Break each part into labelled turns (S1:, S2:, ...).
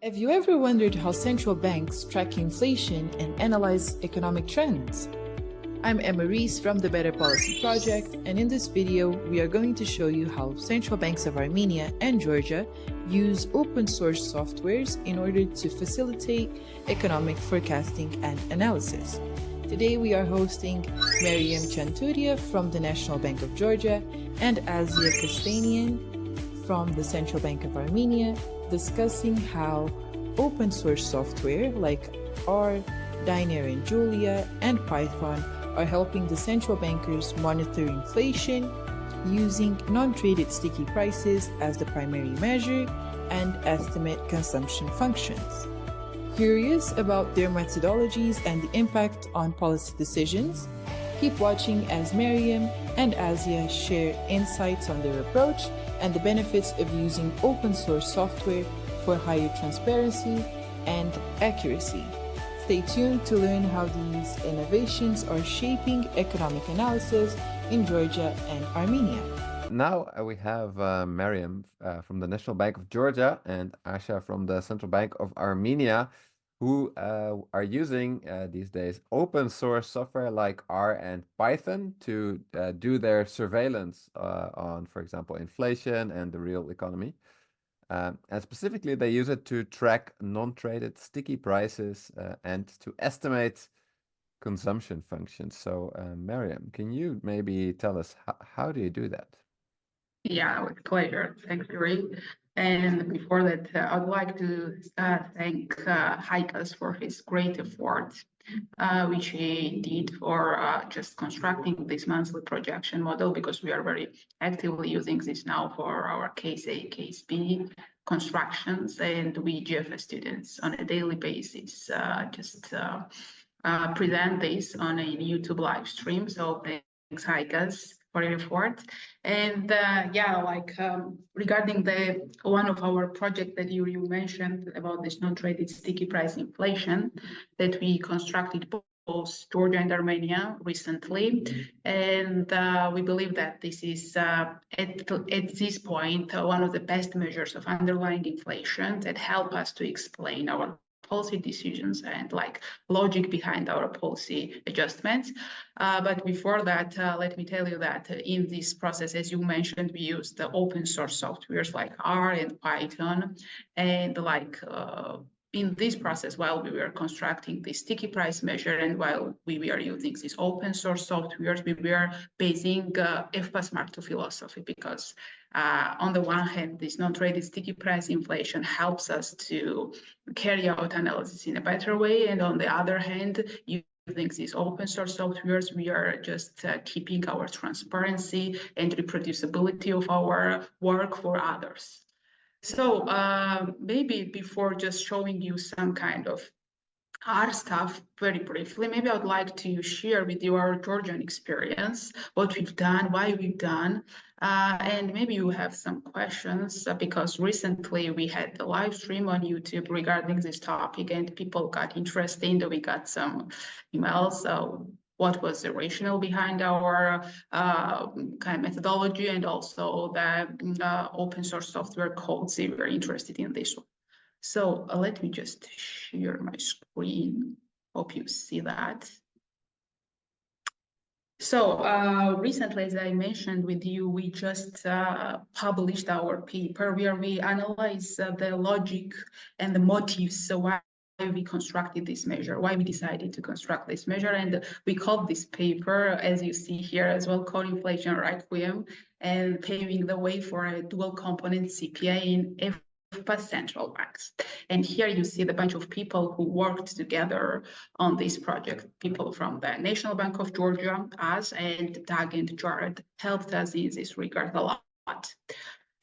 S1: Have you ever wondered how central banks track inflation and analyze economic trends? I'm Emma Reese from the Better Policy Project, and in this video, we are going to show you how central banks of Armenia and Georgia use open source softwares in order to facilitate economic forecasting and analysis. Today, we are hosting Mariam Tchanturia from the National Bank of Georgia and Asya Kostanian from the Central Bank of Armenia, discussing how open source software like R, Dynare and Julia, and Python are helping the central bankers monitor inflation using non-traded sticky prices as the primary measure and estimate consumption functions. Curious about their methodologies and the impact on policy decisions? Keep watching as Mariam and Asya share insights on their approach and the benefits of using open source software for higher transparency and accuracy. Stay tuned to learn how these innovations are shaping economic analysis in Georgia and Armenia.
S2: Now we have Mariam from the National Bank of Georgia and Asya from the Central Bank of Armenia, who are using these days open source software like R and Python to do their surveillance on, for example, inflation and the real economy. And specifically, they use it to track non-traded sticky prices and to estimate consumption functions. So, Mariam, can you maybe tell us how do you do that?
S3: Yeah, with pleasure. Thanks, Yuri. And before that, I'd like to thank Haikas for his great effort, which he did for just constructing this monthly projection model, because we are very actively using this now for our case A, case B constructions, and we GFS students on a daily basis present this on a YouTube live stream. So thanks, Haikas, for your effort. And regarding the one of our project that you mentioned about this non-traded sticky price inflation that we constructed both Georgia and Armenia recently, and we believe that this is at this point one of the best measures of underlying inflation that help us to explain our policy decisions and logic behind our policy adjustments. But before that, let me tell you that in this process, as you mentioned, we use the open source softwares like R and Python. And in this process, while we were constructing the sticky price measure and while we were using these open source softwares, we were basing FPAS Mark II philosophy, because on the one hand, this non-traded sticky price inflation helps us to carry out analysis in a better way. And on the other hand, using these open source softwares, we are just keeping our transparency and reproducibility of our work for others. So maybe before just showing you some kind of R stuff very briefly, maybe I'd like to share with you our Georgian experience, what we've done, why we've done, and maybe you have some questions, because recently we had the live stream on YouTube regarding this topic and people got interested. We got some emails. What was the rationale behind our kind of methodology, and also the open source software codes. They were interested in this one. So let me just share my screen. Hope you see that. So recently, as I mentioned with you, we just published our paper where we analyze the logic and the motives. So why we constructed this measure, why we decided to construct this measure. And we called this paper, as you see here as well, Core Inflation Requiem, and paving the way for a dual component CPI in FPAS central banks. And here you see the bunch of people who worked together on this project. People from the National Bank of Georgia, us, and Doug and Jared helped us in this regard a lot.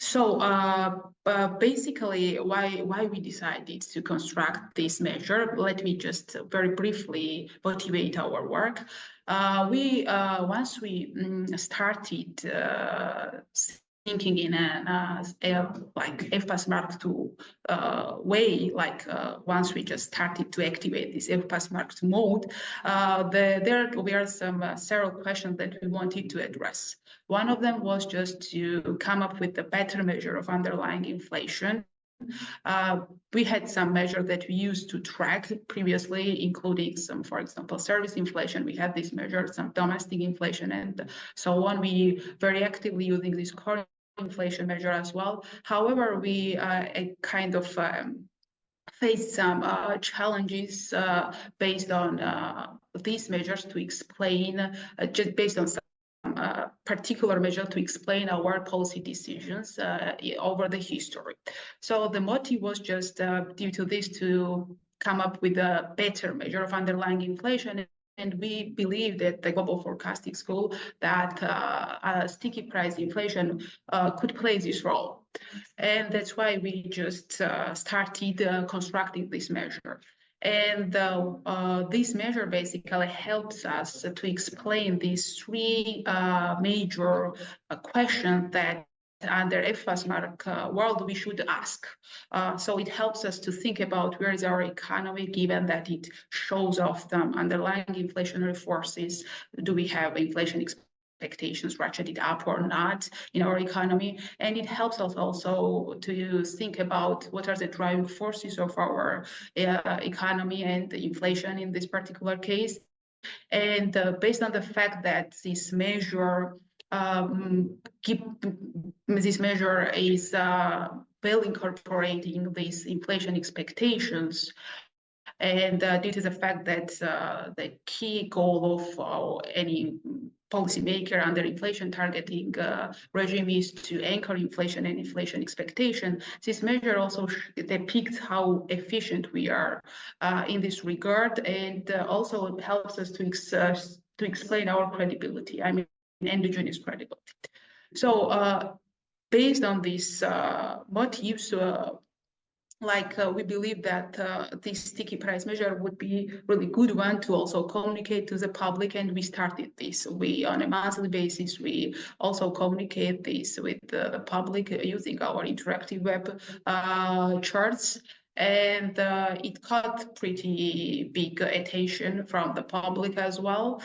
S3: So basically, why we decided to construct this measure, let me just very briefly motivate our work. Once we started thinking in like FPAS Mark II way, once we just started to activate this FPAS Mark II mode, there were some several questions that we wanted to address. One of them was just to come up with a better measure of underlying inflation We had some measures that we used to track previously, including some, for example, service inflation. We had this measure, some domestic inflation, and so on. We very actively using this core inflation measure as well. However, we kind of faced some challenges based on these measures to explain, just based on some particular measure to explain our policy decisions over the history. So the motive was just due to this to come up with a better measure of underlying inflation. And we believe that the global forecasting school that sticky price inflation could play this role. And that's why we just started constructing this measure. And this measure basically helps us to explain these three major questions that under FAS mark world we should ask. So it helps us to think about where is our economy, given that it shows off some underlying inflationary forces. Do we have inflation expectations ratcheted up or not in our economy? And it helps us also to think about what are the driving forces of our economy and the inflation in this particular case. And based on the fact that this measure is well incorporating these inflation expectations, and due to the fact that the key goal of any policymaker under inflation targeting regime is to anchor inflation and inflation expectation, this measure also depicts how efficient we are in this regard, and also helps us to explain our credibility, I mean, endogenous credibility. So based on these motives, we believe that this sticky price measure would be really good one to also communicate to the public, and we started this. We, on a monthly basis, we also communicate this with the public using our interactive web charts, and it caught pretty big attention from the public as well.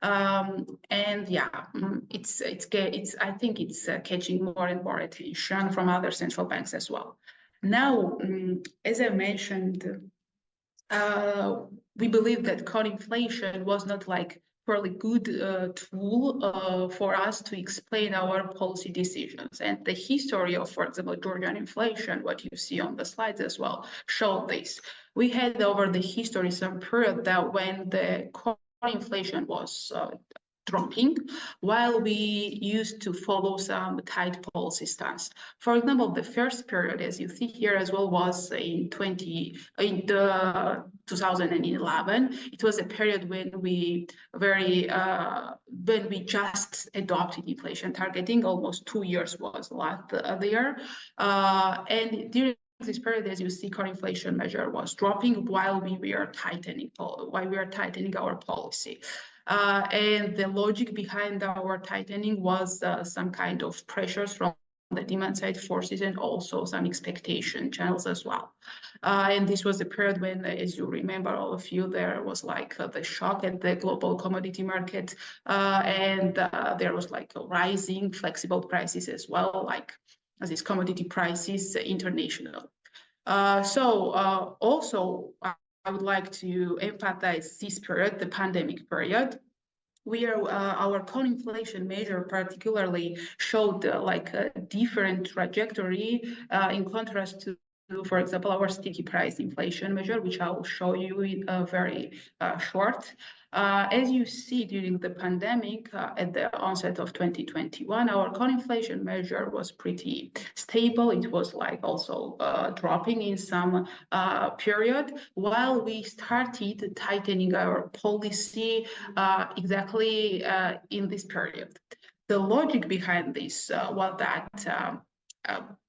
S3: And yeah, I think it's catching more and more attention from other central banks as well. Now, as I mentioned, we believe that core inflation was not like really good tool for us to explain our policy decisions. And the history of, for example, Georgian inflation, what you see on the slides as well, showed this. We had over the history some period that when the core inflation was dropping, while we used to follow some tight policy stance. For example, the first period, as you see here as well, was in 2011. It was a period when we just adopted inflation targeting. Almost 2 years was left there, and during this period, as you see, core inflation measure was dropping while we were tightening our policy. And the logic behind our tightening was some kind of pressures from the demand side forces and also some expectation channels as well. And this was the period when, as you remember, all of you, there was like the shock at the global commodity market, and there was like a rising flexible prices as well, like these commodity prices international. Also, I would like to emphasize this period, the pandemic period. Our core inflation measure particularly showed like a different trajectory in contrast to, for example, our sticky price inflation measure, which I will show you in very short. As you see, during the pandemic, at the onset of 2021, our core inflation measure was pretty stable. It was like also dropping in some period, while we started tightening our policy exactly in this period. The logic behind this was that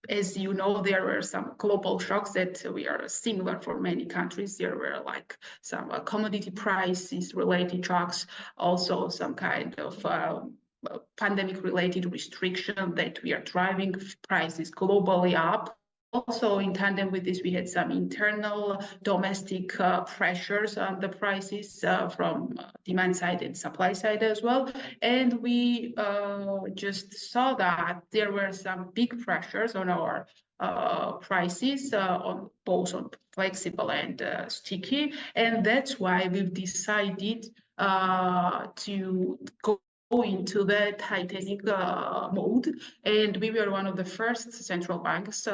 S3: as you know, there were some global shocks that are similar for many countries. There were like some commodity prices related shocks, also some kind of pandemic related restriction that we are driving prices globally up. Also, in tandem with this, we had some internal domestic pressures on the prices from demand side and supply side as well. And we just saw that there were some big pressures on our prices on both on flexible and sticky, and that's why we've decided to go into the tightening mode, and we were one of the first central banks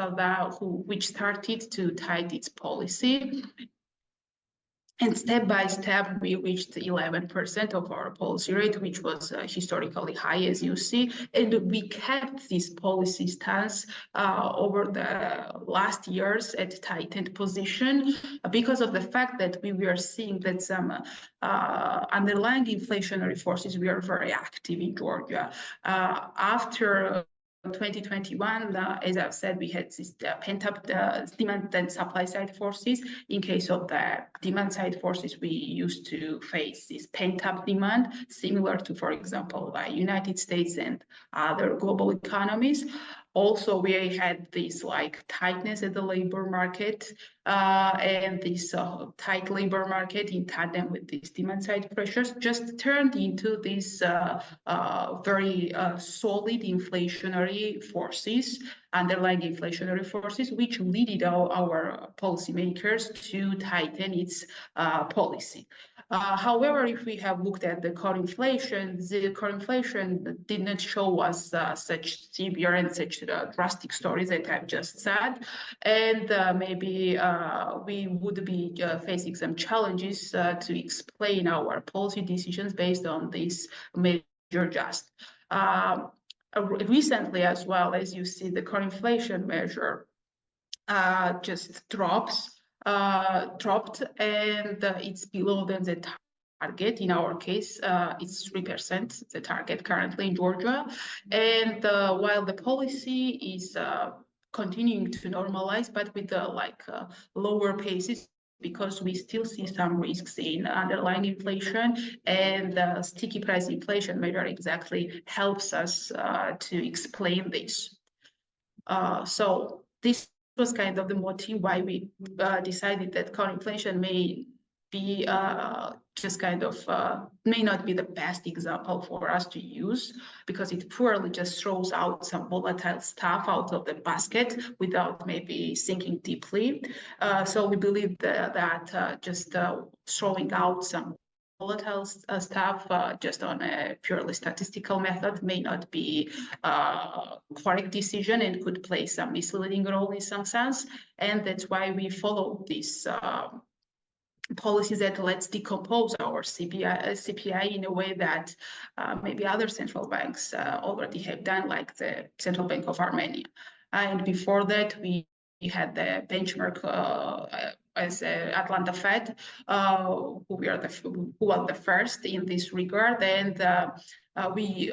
S3: which started to tighten its policy. And step by step, we reached 11% of our policy rate, which was historically high, as you see. And we kept this policy stance over the last years at tightened position because of the fact that we were seeing that some underlying inflationary forces were very active in Georgia. After 2021, as I've said, we had this pent-up demand and supply side forces. In case of the demand side forces, we used to face this pent-up demand, similar to, for example, the United States and other global economies. Also, we had this like tightness at the labor market and this tight labor market in tandem with these demand side pressures just turned into these very solid inflationary forces, underlying inflationary forces, which led our policymakers to tighten its policy. However, if we have looked at the core inflation did not show us such severe and such drastic stories that I've just said, and maybe we would be facing some challenges to explain our policy decisions based on this measure just. Recently as well, as you see, the core inflation measure just dropped and it's below than the target. In our case, it's 3%, the target currently in Georgia. And while the policy is continuing to normalize, but with lower paces, because we still see some risks in underlying inflation, and the sticky price inflation measure exactly helps us to explain this. So this was kind of the motive why we decided that core inflation may be just kind of may not be the best example for us to use, because it poorly just throws out some volatile stuff out of the basket without maybe thinking deeply. So we believe that just throwing out some volatile stuff just on a purely statistical method may not be a correct decision and could play some misleading role in some sense. And that's why we follow this policies that let's decompose our CPI in a way that maybe other central banks already have done, like the Central Bank of Armenia. And before that, we had the benchmark as Atlanta Fed, who was the first in this regard, and we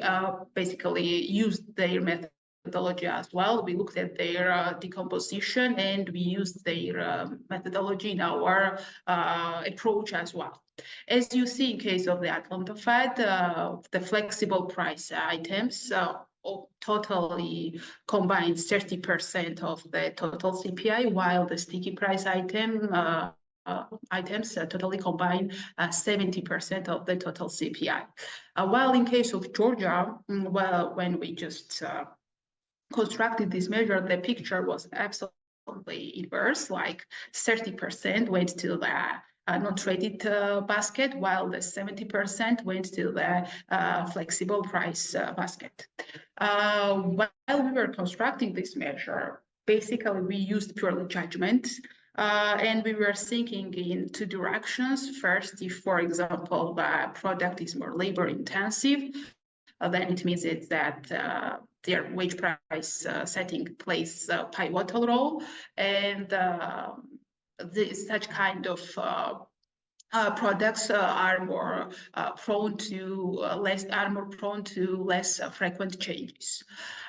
S3: basically used their methodology as well. We looked at their decomposition and we used their methodology in our approach as well. As you see, in case of the Atlanta Fed, the flexible price items totally combines 30% of the total CPI, while the sticky price items totally combine 70% of the total CPI. While in case of Georgia, well, when we just constructed this measure, the picture was absolutely inverse, like 30% went to the non-traded basket, while the 70% went to the flexible price basket. While we were constructing this measure, basically we used purely judgment, and we were thinking in two directions. First, if, for example, the product is more labor intensive, then it means that their wage price setting plays a pivotal role, and such kind of products are more prone to less frequent changes.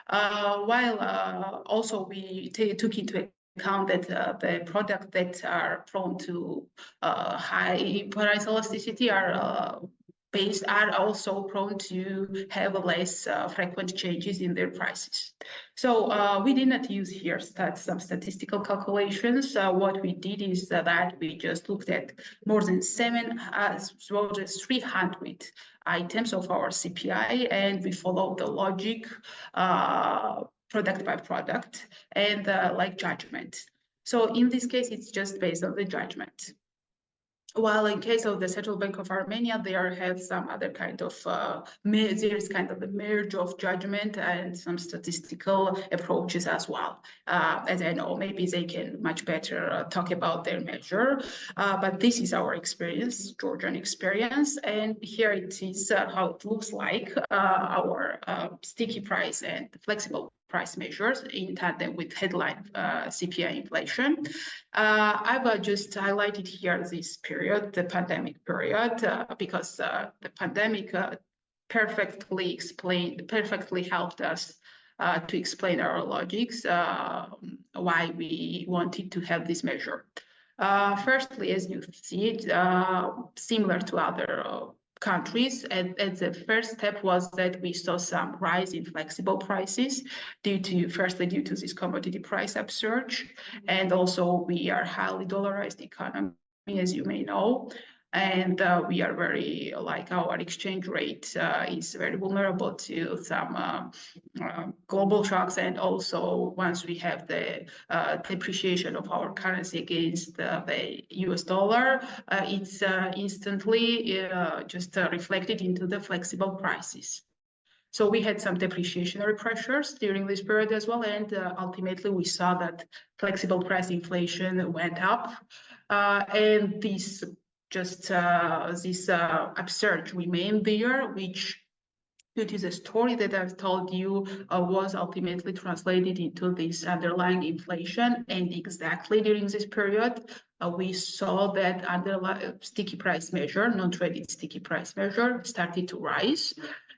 S3: While also we took into account that the products that are prone to high price elasticity are also prone to have less frequent changes in their prices. So we did not use here some statistical calculations. What we did is that we just looked at more than 300 items of our CPI, and we followed the logic product by product, and like judgment. So in this case, it's just based on the judgment. While in case of the Central Bank of Armenia, there have some other kind of, there is kind of a merge of judgment and some statistical approaches as well. As I know, maybe they can much better talk about their measure, but this is our experience, Georgian experience, and here it is how it looks like, our sticky price and flexible price measures in tandem with headline CPI inflation. I've just highlighted here this period, the pandemic period, because the pandemic perfectly helped us to explain our logics, why we wanted to have this measure. Firstly, as you see it, similar to other countries, and the first step was that we saw some rise in flexible prices due to this commodity price upsurge, and also we are highly dollarized economy, as you may know, and we are very, like, our exchange rate is very vulnerable to some global shocks, and also once we have the depreciation of our currency against the US dollar, it's instantly just reflected into the flexible prices. So we had some depreciationary pressures during this period as well, and ultimately we saw that flexible price inflation went up, and this upsurge remained there, which, due to the story that I've told you, was ultimately translated into this underlying inflation. And exactly during this period, we saw that underlying sticky price measure, non-traded sticky price measure, started to rise.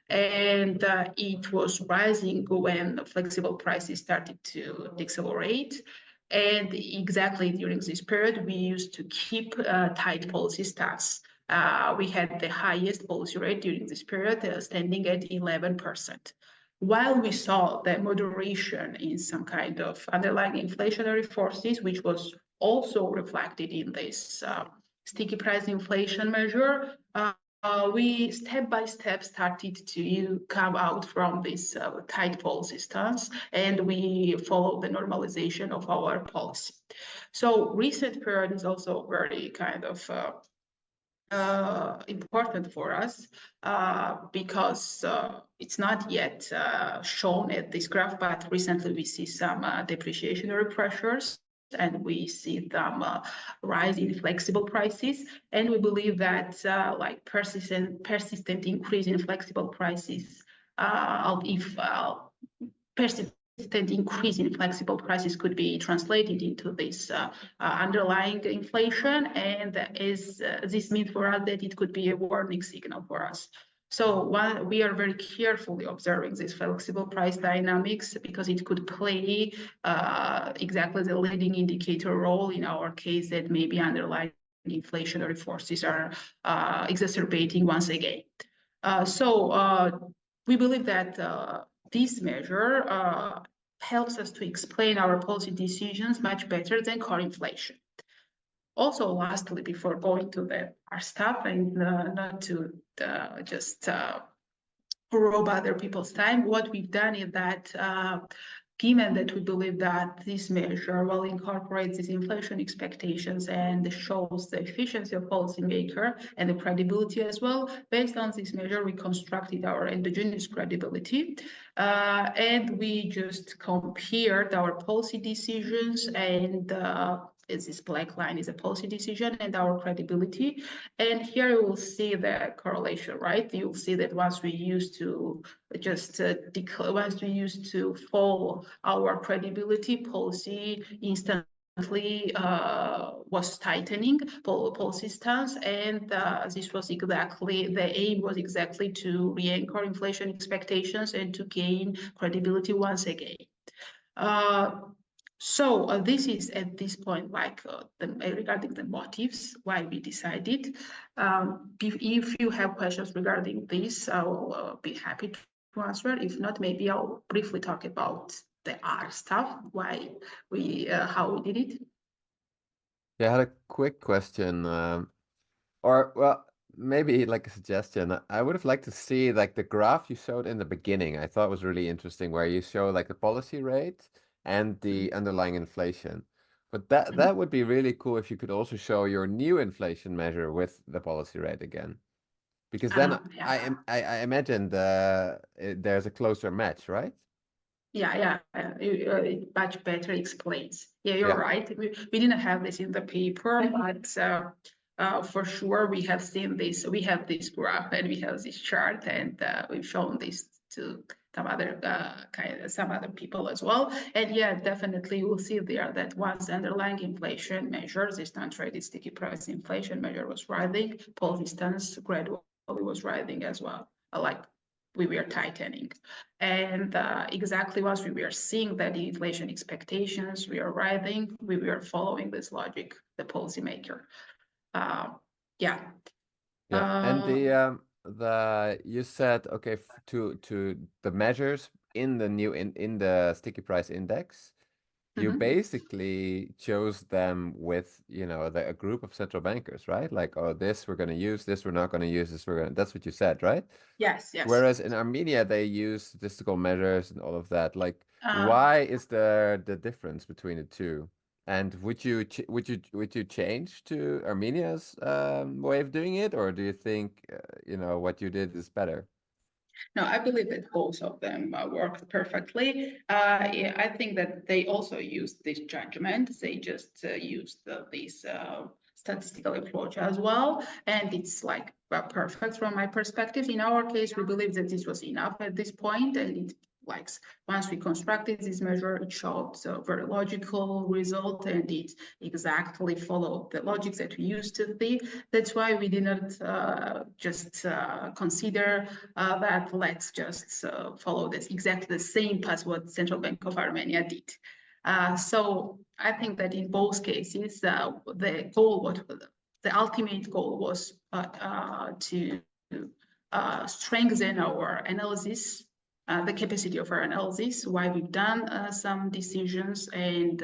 S3: And it was rising when flexible prices started to decelerate. And exactly during this period, we used to keep tight policy stance. We had the highest policy rate during this period, standing at 11%. While we saw the moderation in some kind of underlying inflationary forces, which was also reflected in this sticky price inflation measure, we step by step started to come out from this tight policy stance, and we follow the normalization of our policy. So recent period is also very kind of important for us, because it's not yet shown at this graph, but recently we see some depreciationary pressures, and we see them rise in flexible prices, and we believe that like persistent increase in flexible prices, if persistent increase in flexible prices could be translated into this underlying inflation, and this means for us that it could be a warning signal for us. So while we are very carefully observing these flexible price dynamics, because it could play exactly the leading indicator role in our case, that maybe underlying inflationary forces are exacerbating once again. So we believe that this measure helps us to explain our policy decisions much better than core inflation. Also, lastly, before going to our stuff, and not to just rob other people's time, what we've done is that, given that we believe that this measure will incorporate these inflation expectations and shows the efficiency of policymaker and the credibility as well, based on this measure, we constructed our endogenous credibility, and we just compared our policy decisions, and this black line is a policy decision, and our credibility. And here you will see the correlation, right? You'll see that once we used to just once we used to follow our credibility, policy instantly was tightening policy stance, and this was exactly the aim, was exactly to re-anchor inflation expectations and to gain credibility once again. So this is at this point, like regarding the motives why we decided. If you have questions regarding this, I will be happy to answer. If not, maybe I'll briefly talk about the R stuff, why we how we did it.
S2: Yeah, I had a quick question. Or well, maybe like a suggestion. I would have liked to see like the graph you showed in the beginning. I thought was really interesting, where you show like the policy rate and the underlying inflation. But that would be really cool if you could also show your new inflation measure with the policy rate again, because then
S3: Yeah.
S2: I imagine there's a closer match, right?
S3: Yeah, it much better explains. Yeah, you're
S2: Yeah.
S3: right. We didn't have this in the paper, but for sure we have seen this. We have this graph and we have this chart, and we've shown this to some other people as well. And yeah, definitely you'll see there that once underlying inflation measures, this non-traded sticky price inflation measure was rising, policy stance gradually was rising as well. Like we were tightening. And exactly once we were seeing that the inflation expectations were rising, we were following this logic, the policymaker. Yeah.
S2: Yeah, and
S3: Uh,
S2: the you said okay to the measures in the new in the sticky price index, you
S3: mhm.
S2: basically chose them with, you know, a group of central bankers, right? Like, oh, this we're going to use, this we're not going to use, this we're going to, that's what you said, right?
S3: Yes.
S2: Whereas in Armenia, they use statistical measures and all of that. Like,
S3: Uh,
S2: why is there the difference between the two? And would you change to Armenia's way of doing it, or do you think you know what you did is better?
S3: No, I believe that both of them worked perfectly. Yeah, I think that they also used this judgment. They just used this statistical approach as well. And it's like perfect from my perspective. In our case, we believe that this was enough at this point, and it like once we constructed this measure, it showed a very logical result, and it exactly followed the logic that we used to see. That's why we did not just consider that let's just follow this exactly the same path what Central Bank of Armenia did. So I think that in both cases, the goal, the ultimate goal was to strengthen our analysis, the capacity of our analysis, why we've done some decisions, and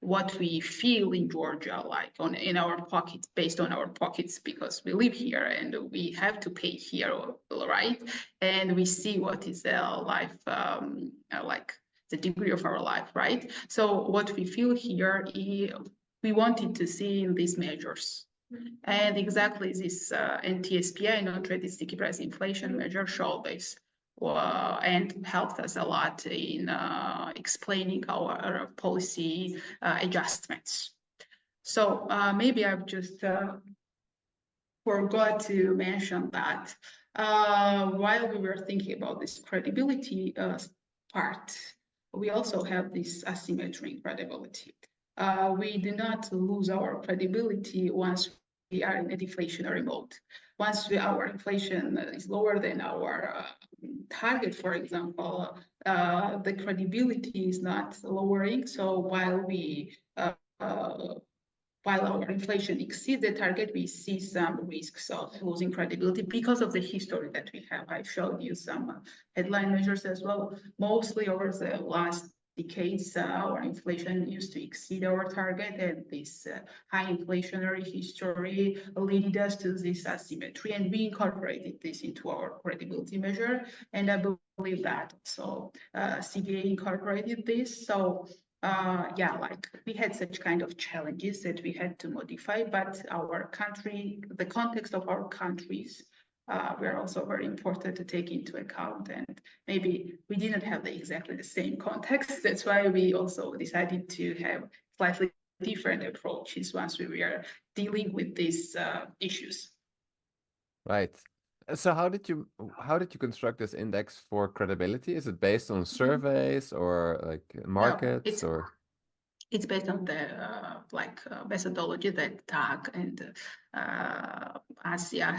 S3: what we feel in Georgia, like in our pockets, based on our pockets, because we live here and we have to pay here, right? And we see what is life like, the degree of our life, right? So what we feel here, we wanted to see in these measures. And exactly this NTSPI, non-traded sticky price inflation measure, showed this and helped us a lot in explaining our policy adjustments. So maybe I've just forgot to mention that while we were thinking about this credibility part, we also have this asymmetry in credibility. We do not lose our credibility once we are in a deflationary mode. Once our inflation is lower than our target, for example, the credibility is not lowering. So while our inflation exceeds the target, we see some risks of losing credibility because of the history that we have. I showed you some headline measures as well. Mostly over the last decades, our inflation used to exceed our target, and this high inflationary history led us to this asymmetry, and we incorporated this into our credibility measure. And I believe that so CBA incorporated this. So yeah, like we had such kind of challenges that we had to modify, but our country, the context of our countries were also very important to take into account. And maybe we didn't have exactly the same context. That's why we also decided to have slightly different approaches once we were dealing with these issues.
S2: Right. So how did you construct this index for credibility? Is it based on surveys or like
S3: No,
S2: markets or?
S3: it's based on the methodology that TAG and Asya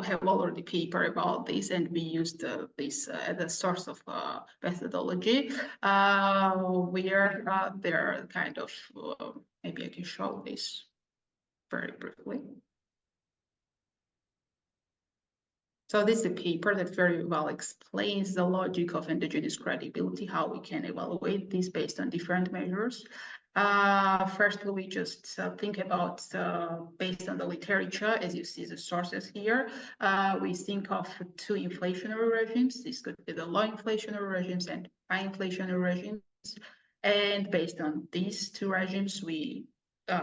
S3: have already paper about this, and we used this as a source of methodology. Where they're kind of maybe I can show this very briefly. So this is a paper that very well explains the logic of endogenous credibility, how we can evaluate this based on different measures. Firstly, we just think about, based on the literature, as you see the sources here, we think of two inflationary regimes. This could be the low inflationary regimes and high inflationary regimes. And based on these two regimes, we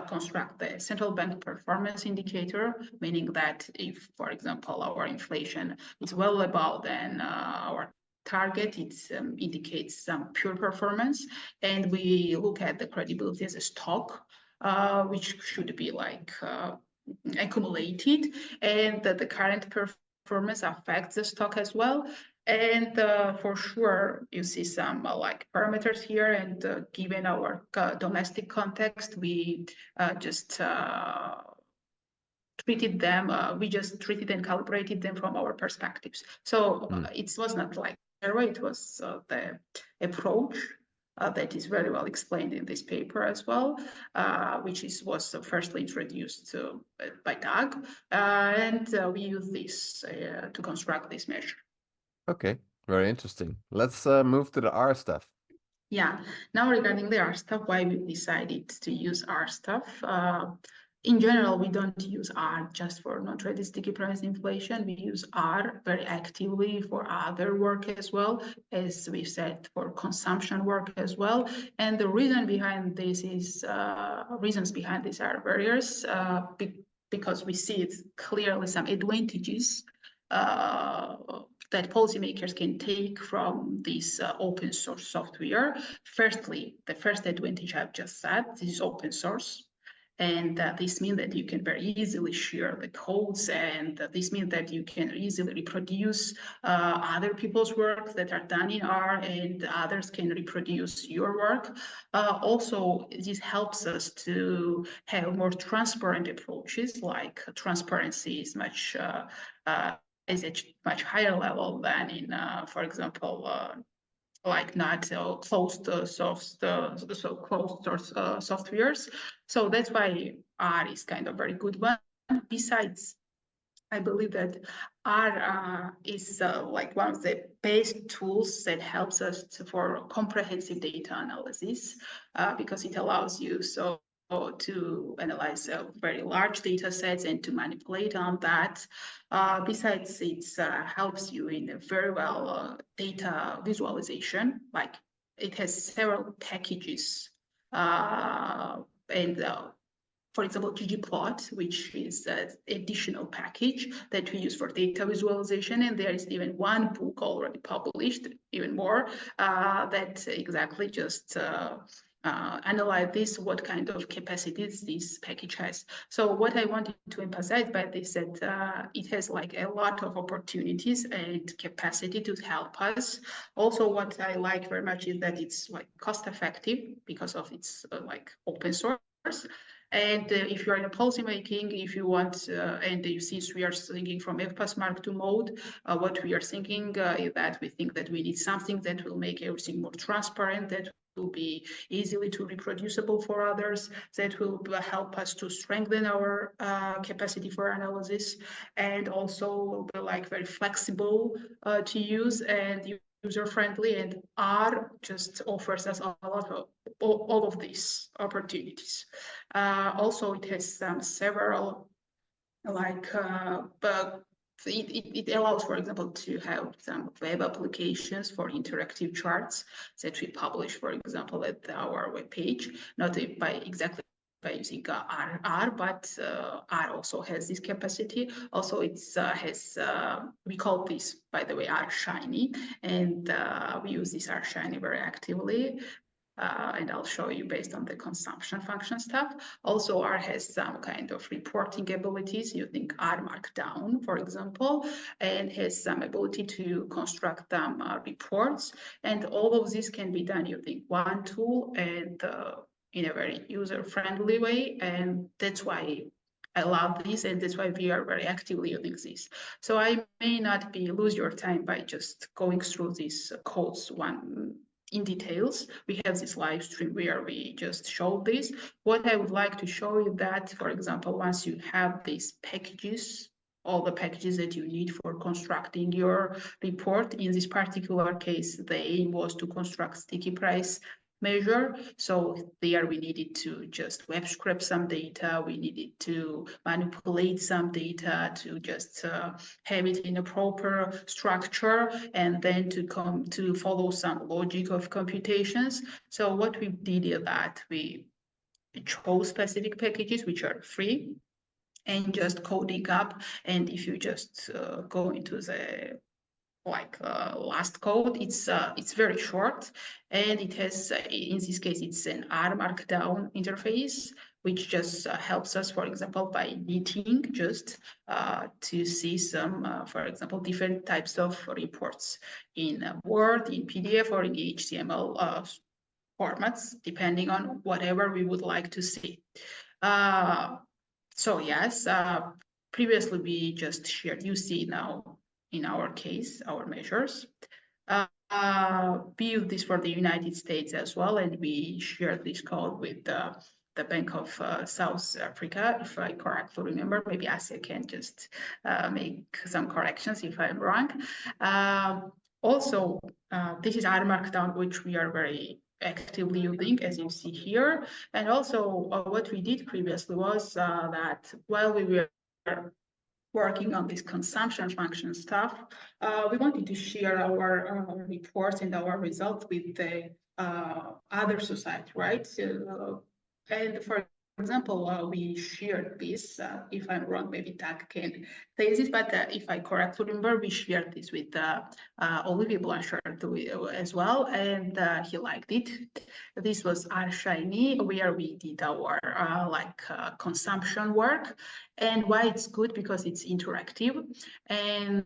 S3: construct the central bank performance indicator, meaning that if, for example, our inflation is well above than our target, it indicates some pure performance, and we look at the credibility as a stock, which should be like accumulated, and that the current performance affects the stock as well. And for sure, you see some like parameters here, and given our domestic context, we just treated them, we just treated and calibrated them from our perspectives. So it was not like it was the approach that is very well explained in this paper as well, which was firstly introduced by Doug, and we use this to construct this measure.
S2: Okay, very interesting. Let's move to the R stuff.
S3: Yeah, now regarding the R stuff, why we decided to use R stuff. In general, we don't use R just for non-traded sticky price inflation. We use R very actively for other work as well, as we said, for consumption work as well. And the reason behind this is, reasons behind this are various, because we see it clearly some advantages that policymakers can take from this open source software. Firstly, the first advantage I've just said, this is open source. And this means that you can very easily share the codes, and this means that you can easily reproduce other people's work that are done in R, and others can reproduce your work. Also, this helps us to have more transparent approaches, like transparency is much is at much higher level than in, for example, like not closed source softwares. So that's why R is kind of very good one. Besides, I believe that R is like one of the best tools that helps us for comprehensive data analysis, because it allows you to analyze very large data sets and to manipulate on that. Besides, it helps you in a very well data visualization. Like it has several packages, and for example, ggplot, which is an additional package that we use for data visualization. And there is even one book already published, even more, that exactly just analyze this, what kind of capacities this package has. So what I wanted to emphasize by this is that it has like a lot of opportunities and capacity to help us. Also, what I like very much is that it's like cost effective because of its like open source. And if you're in a policy making, if you want, and since we are thinking from FPAS Mark II mode, what we are thinking is that we think that we need something that will make everything more transparent, that will be easily to reproducible for others, that will help us to strengthen our capacity for analysis, and also will be like very flexible to use and user-friendly, and R just offers us a lot of all of these opportunities. Also, it has several like it allows, for example, to have some web applications for interactive charts that we publish, for example, at our webpage, not by using R, but R also has this capacity. Also, it has, we call this, by the way, R Shiny, and we use this R Shiny very actively. And I'll show you based on the consumption function stuff. Also, R has some kind of reporting abilities. You think R Markdown, for example, and has some ability to construct reports. And all of this can be done using one tool and in a very user-friendly way. And that's why I love this, and that's why we are very actively using this. So I may not lose your time by just going through these codes in details. We have this live stream where we just show this. What I would like to show you that, for example, once you have these packages, all the packages that you need for constructing your report, in this particular case, the aim was to construct sticky price measure. So there we needed to just web scrape some data. We needed to manipulate some data to just have it in a proper structure, and then to come to follow some logic of computations. So what we did is that we chose specific packages which are free and just coding up. And if you just go into the last code, it's very short, and it has in this case it's an R markdown interface, which just helps us, for example, by knitting just to see some for example different types of reports in Word, in PDF, or in HTML formats, depending on whatever we would like to see. So yes, previously we just shared, you see now in our case, our measures. We use this for the United States as well, and we shared this code with the Bank of South Africa, if I correctly remember. Maybe Asya can just make some corrections if I'm wrong. Also, this is R Markdown, which we are very actively using, as you see here. And also what we did previously was that while we were working on this consumption function stuff, we wanted to share our reports and our results with the other society, right? And for example, we shared this, if I'm wrong, maybe Tag can say this, but if I correctly remember, we shared this with Olivier Blanchard as well, and he liked it. This was our Shiny, where we did our consumption work. And why it's good? Because it's interactive. And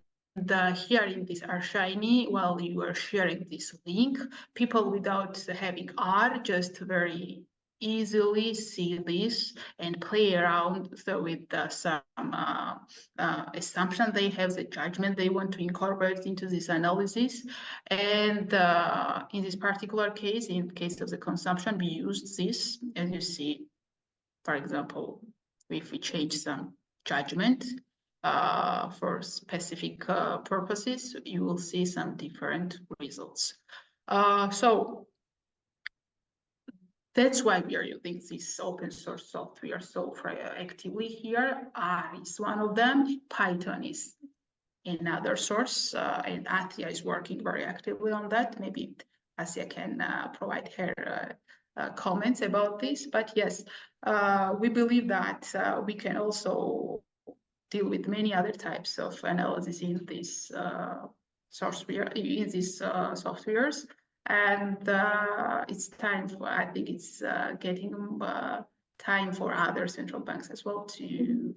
S3: here in this R Shiny, while you are sharing this link, people without having R just very easily see this and play around with some assumption they have, the judgment they want to incorporate into this analysis. And in this particular case, in case of the consumption, we used this, as you see, for example, if we change some judgment for specific purposes, you will see some different results. So that's why we are using this open source software so actively here. R is one of them. Python is another source, and Asya is working very actively on that. Maybe Asya can provide her comments about this. But yes, we believe that we can also deal with many other types of analysis in this software, in these softwares. And it's time for, I think it's getting time for other central banks as well to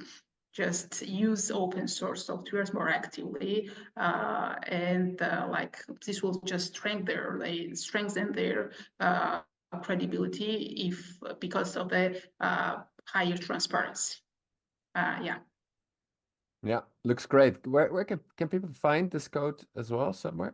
S3: just use open source softwares more actively, and this will just strengthen their credibility because of the higher transparency.
S2: Yeah, looks great. Where can people find this code as well somewhere?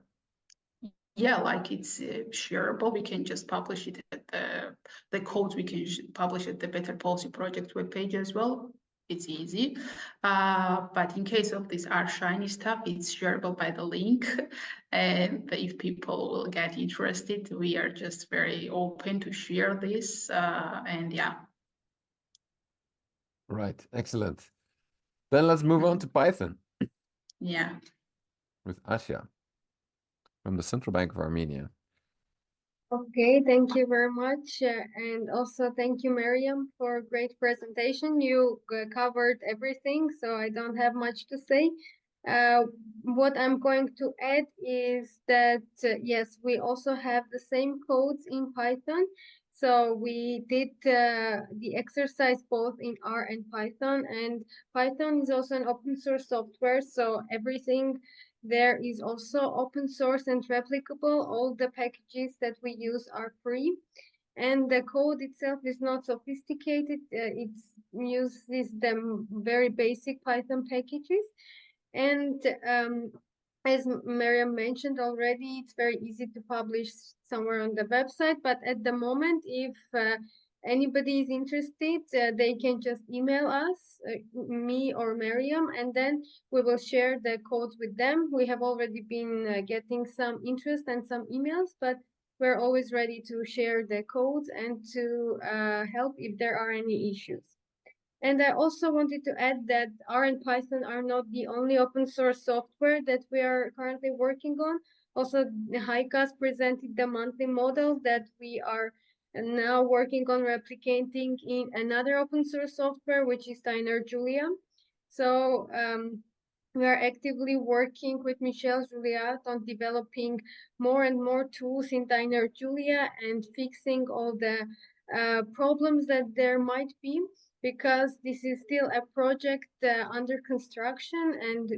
S3: Yeah, it's shareable. We can just publish it at the codes. We can publish at the Better Policy Project webpage as well. It's easy. But in case of this R Shiny stuff, it's shareable by the link. And if people will get interested, we are just very open to share this. And yeah.
S2: Right, excellent. Then let's move on to Python.
S3: Yeah.
S2: With Asya from the Central Bank of Armenia.
S4: Okay, thank you very much. And also thank you, Mariam, for a great presentation. You covered everything, so I don't have much to say. What I'm going to add is that, yes, we also have the same codes in Python. So we did the exercise both in R and Python, and Python is also an open source software, so everything there is also open source and replicable. All the packages that we use are free, and the code itself is not sophisticated. It uses the very basic Python packages. And as Mariam mentioned already, it's very easy to publish somewhere on the website. But at the moment, if anybody is interested, they can just email us, me or Mariam, and then we will share the codes with them. We have already been getting some interest and some emails, but we're always ready to share the codes and to help if there are any issues. And I also wanted to add that R and Python are not the only open source software that we are currently working on. Also, HiCast presented the monthly model that we are now working on replicating in another open source software, which is Dynare. So we are actively working with Michelle Juliat on developing more and more tools in Dynare and fixing all the problems that there might be, because this is still a project under construction and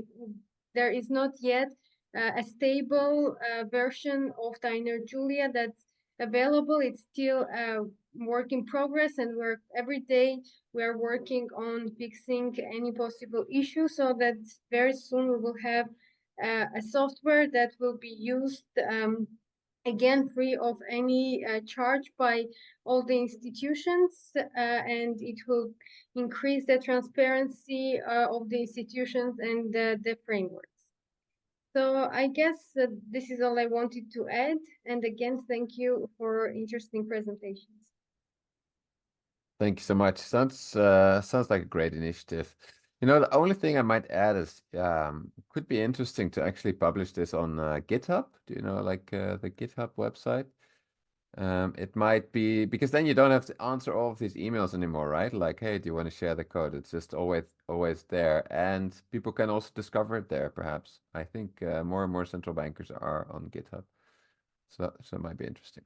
S4: there is not yet a stable version of Dynare that's available. It's still a work in progress, and every day we are working on fixing any possible issue so that very soon we will have a software that will be used again free of any charge by all the institutions, and it will increase the transparency of the institutions and the frameworks. So I guess this is all I wanted to add. And again, thank you for interesting presentations.
S2: Thank you so much. Sounds like a great initiative. You know, the only thing I might add is could be interesting to actually publish this on GitHub. Do you know, like the GitHub website? It might be, because then you don't have to answer all of these emails anymore, right? Like, hey, do you want to share the code? It's just always there, and people can also discover it there. Perhaps I think more and more central bankers are on GitHub, so it might be interesting.